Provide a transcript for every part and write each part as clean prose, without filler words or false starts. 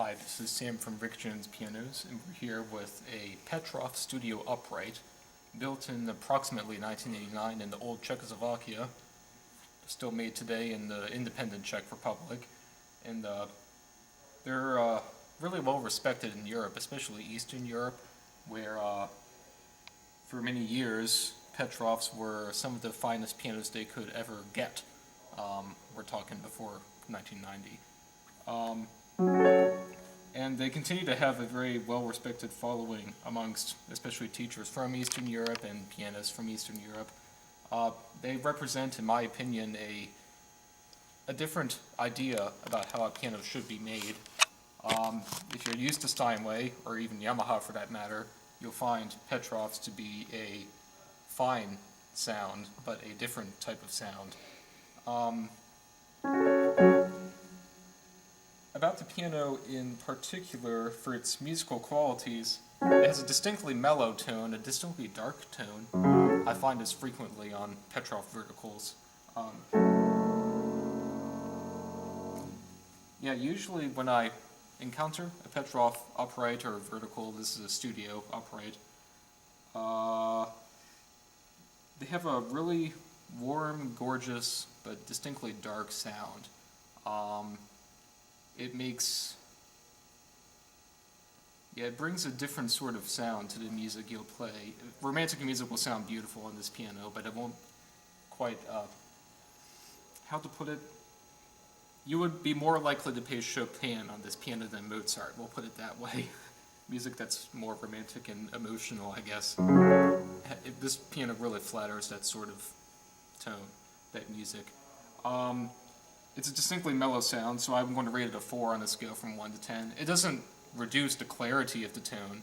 Hi, this is Sam from Rick Jones Pianos, and we're here with a Petrof Studio Upright, built in approximately 1989 in the old Czechoslovakia, still made today in the independent Czech Republic, and they're really well respected in Europe, especially Eastern Europe, where for many years Petrofs were some of the finest pianos they could ever get. We're talking before 1990. And they continue to have a very well-respected following amongst especially teachers from Eastern Europe and pianists from Eastern Europe. They represent, in my opinion, a different idea about how a piano should be made. If you're used to Steinway, or even Yamaha for that matter, you'll find Petrofs to be a fine sound, but a different type of sound. About the piano in particular, for its musical qualities, it has a distinctly mellow tone, a distinctly dark tone. I find this frequently on Petrof verticals. Usually when I encounter a Petrof upright or vertical, this is a studio upright, they have a really warm, gorgeous, but distinctly dark sound. It brings a different sort of sound to the music you'll play. Romantic music will sound beautiful on this piano, but it won't quite, how to put it? You would be more likely to play Chopin on this piano than Mozart, we'll put it that way. Music that's more romantic and emotional, I guess. This piano really flatters that sort of tone, that music. It's a distinctly mellow sound, so I'm going to rate it a 4 on a scale from 1 to 10. It doesn't reduce the clarity of the tone,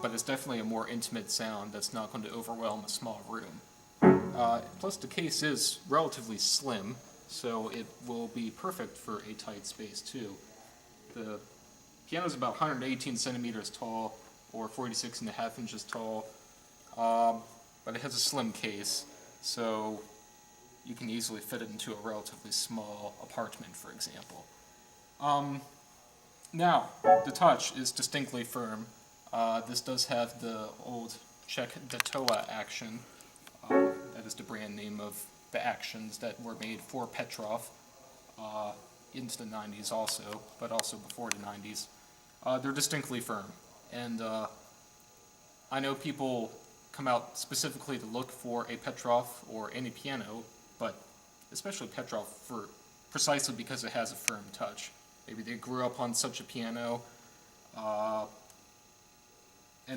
but it's definitely a more intimate sound that's not going to overwhelm a small room. Plus the case is relatively slim, so it will be perfect for a tight space too. The piano is about 118 centimeters tall, or 46.5 inches tall, but it has a slim case, so you can easily fit it into a relatively small apartment, for example. Now, the touch is distinctly firm. This does have the old Czech Datoa action. That is the brand name of the actions that were made for Petrof into the 90s also, but also before the 90s. They're distinctly firm, and I know people come out specifically to look for a Petrof or any piano, but especially Petrof precisely because it has a firm touch. Maybe they grew up on such a piano, and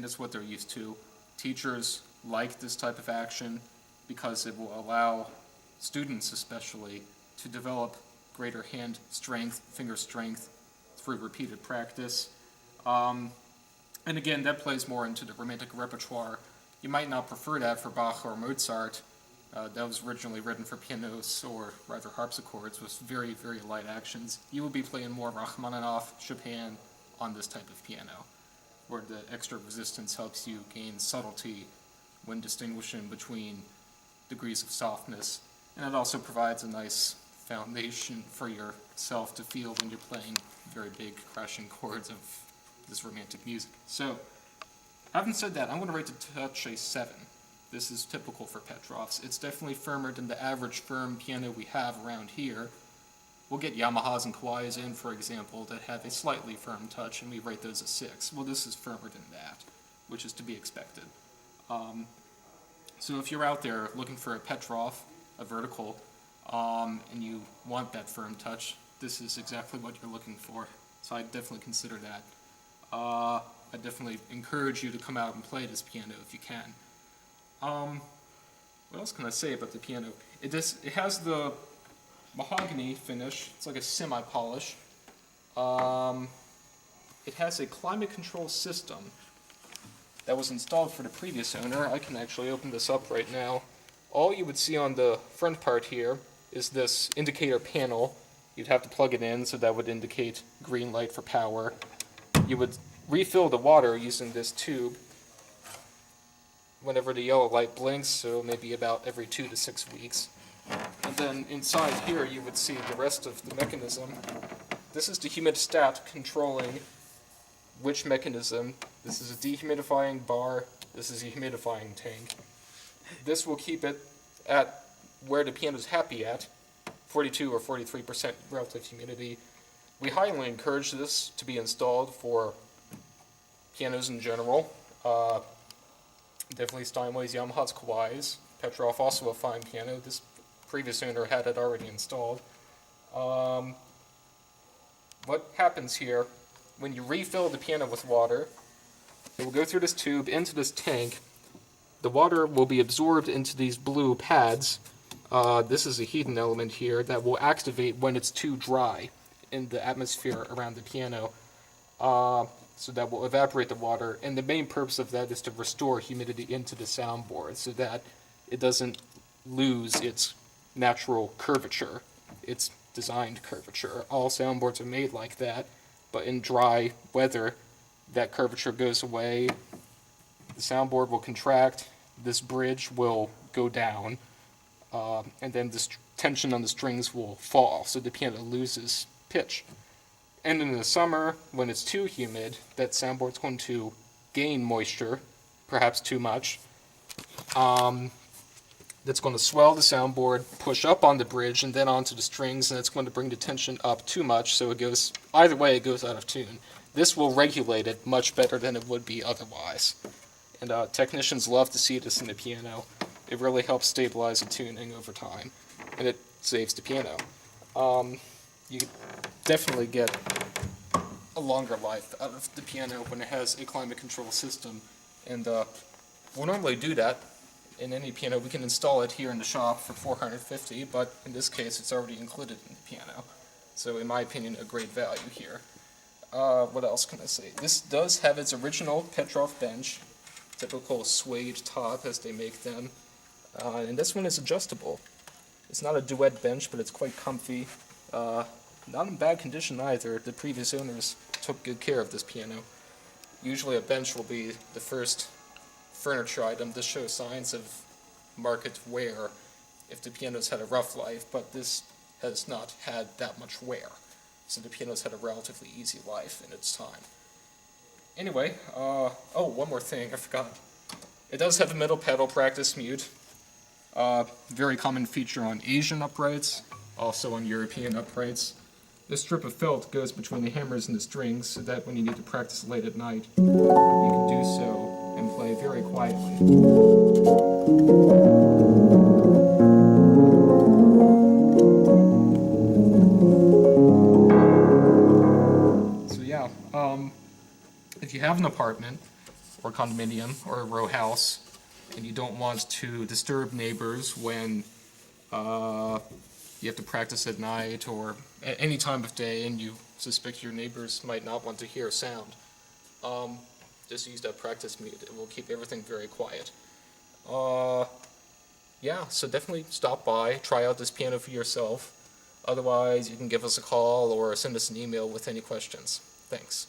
it's what they're used to. Teachers like this type of action because it will allow students especially to develop greater hand strength, finger strength through repeated practice. And again, that plays more into the romantic repertoire. You might not prefer that for Bach or Mozart. That was originally written for pianos, or rather harpsichords, with very, very light actions. You will be playing more Rachmaninoff, Chopin on this type of piano, where the extra resistance helps you gain subtlety when distinguishing between degrees of softness, and it also provides a nice foundation for yourself to feel when you're playing very big, crashing chords of this romantic music. So, having said that, I'm going to rate the touch a 7. This is typical for Petrofs. It's definitely firmer than the average firm piano we have around here. We'll get Yamahas and Kawais in, for example, that have a slightly firm touch, and we rate those a 6. Well, this is firmer than that, which is to be expected. So if you're out there looking for a Petrof, a vertical, and you want that firm touch, this is exactly what you're looking for. So I'd definitely consider that. I definitely encourage you to come out and play this piano if you can. What else can I say about the piano? It has the mahogany finish. It's like a semi-polish. It has a climate control system that was installed for the previous owner. I can actually open this up right now. All you would see on the front part here is this indicator panel. You'd have to plug it in, so that would indicate green light for power. You would refill the water using this tube whenever the yellow light blinks, so maybe about every 2 to 6 weeks. And then inside here you would see the rest of the mechanism. this is the humidistat controlling which mechanism. This is a dehumidifying bar, this is a humidifying tank. This will keep it at where the piano is happy at, 42 or 43% relative humidity. We highly encourage this to be installed for pianos in general. Definitely Steinways, Yamahas, Kawais. Petrof, also a fine piano. This previous owner had it already installed. What happens here, when you refill the piano with water, it will go through this tube into this tank. The water will be absorbed into these blue pads. This is a heating element here that will activate when it's too dry in the atmosphere around the piano. So that will evaporate the water, and the main purpose of that is to restore humidity into the soundboard so that it doesn't lose its natural curvature, its designed curvature. All soundboards are made like that, but in dry weather, that curvature goes away, the soundboard will contract, this bridge will go down, and then the tension on the strings will fall, so the piano loses pitch. And in the summer, when it's too humid, that soundboard's going to gain moisture, perhaps too much. That's going to swell the soundboard, push up on the bridge, and then onto the strings, and it's going to bring the tension up too much, so it goes, either way, it goes out of tune. This will regulate it much better than it would be otherwise. And technicians love to see this in the piano. It really helps stabilize the tuning over time, and it saves the piano. You definitely get a longer life out of the piano when it has a climate control system, and we'll normally do that in any piano. We can install it here in the shop for $450, but in this case it's already included in the piano, so in my opinion a great value here. What else can I say? This does have its original Petrof bench, typical suede top as they make them, and this one is adjustable. It's not a duet bench, but it's quite comfy. Not in bad condition either. The previous owners took good care of this piano. Usually a bench will be the first furniture item to show signs of market wear if the piano's had a rough life, but this has not had that much wear, so the piano's had a relatively easy life in its time. Anyway, oh, one more thing, I forgot. It does have a middle pedal practice mute. Very common feature on Asian uprights, also on European uprights. This strip of felt goes between the hammers and the strings so that when you need to practice late at night, you can do so and play very quietly. So yeah, if you have an apartment or condominium or a row house and you don't want to disturb neighbors when you have to practice at night or at any time of day and you suspect your neighbors might not want to hear sound, just use that practice mute. It will keep everything very quiet. Yeah, so definitely stop by, try out this piano for yourself. Otherwise, you can give us a call or send us an email with any questions. Thanks.